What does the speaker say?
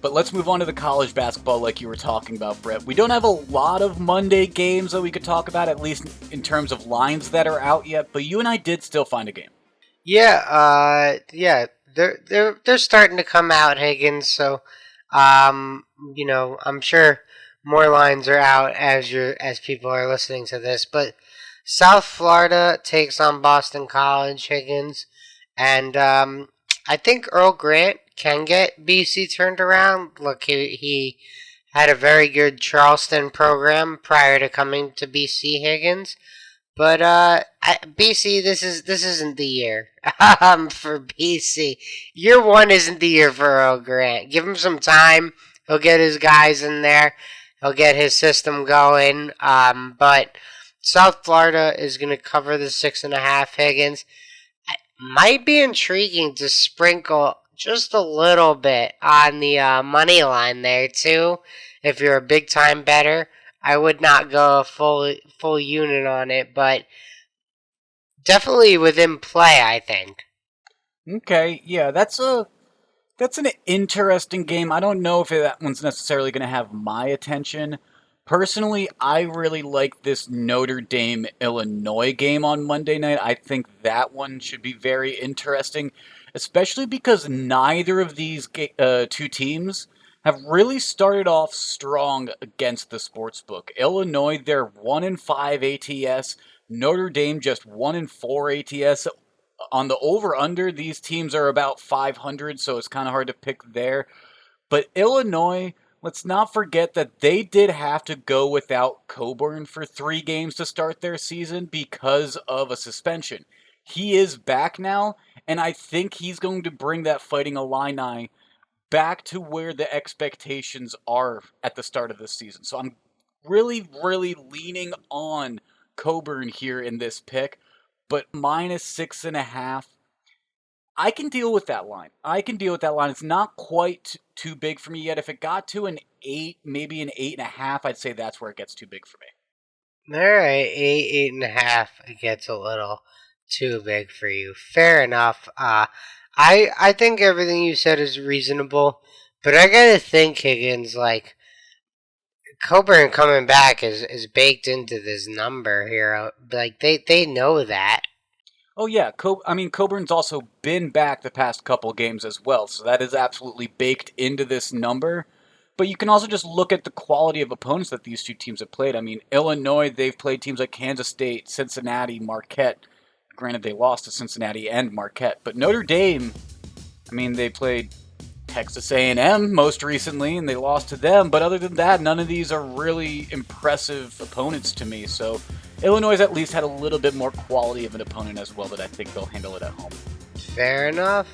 But let's move on to the college basketball like you were talking about, Brett. We don't have a lot of Monday games that we could talk about, at least in terms of lines that are out yet, but you and I did still find a game. Yeah, they're starting to come out, Higgins. So, I'm sure more lines are out as people are listening to this. But South Florida takes on Boston College, Higgins, and I think Earl Grant can get BC turned around. Look, he had a very good Charleston program prior to coming to BC, Higgins. But BC, this isn't the year for BC. Year one isn't the year for Earl Grant. Give him some time. He'll get his guys in there. He'll get his system going. But South Florida is going to cover the 6.5. Higgins. It might be intriguing to sprinkle just a little bit on the money line there too. If you're a big time bettor, I would not go a full unit on it, but definitely within play, I think. Okay, yeah, that's an interesting game. I don't know if that one's necessarily going to have my attention. Personally, I really like this Notre Dame Illinois game on Monday night. I think that one should be very interesting, especially because neither of these two teams have really started off strong against the sportsbook. Illinois, they're 1-5 ATS. Notre Dame just 1-4 ATS. On the over/under, these teams are about 500, so it's kind of hard to pick there. But Illinois, let's not forget that they did have to go without Coburn for 3 games to start their season because of a suspension. He is back now, and I think he's going to bring that Fighting Illini back to where the expectations are at the start of the season. So I'm really, really leaning on Coburn here in this pick, but -6.5. I can deal with that line. It's not quite too big for me yet. If it got to an 8, maybe an 8.5, I'd say that's where it gets too big for me. All right, 8.5. It gets a little too big for you. Fair enough. I think everything you said is reasonable, but I gotta think, Higgins, like Coburn coming back is baked into this number here. Like they know that. Oh yeah, Coburn's also been back the past couple games as well, so that is absolutely baked into this number. But you can also just look at the quality of opponents that these two teams have played. I mean, Illinois, they've played teams like Kansas State, Cincinnati, Marquette. Granted, they lost to Cincinnati and Marquette. But Notre Dame, I mean, they played Texas A&M most recently, and they lost to them. But other than that, none of these are really impressive opponents to me. So Illinois at least had a little bit more quality of an opponent as well, that I think they'll handle it at home. Fair enough.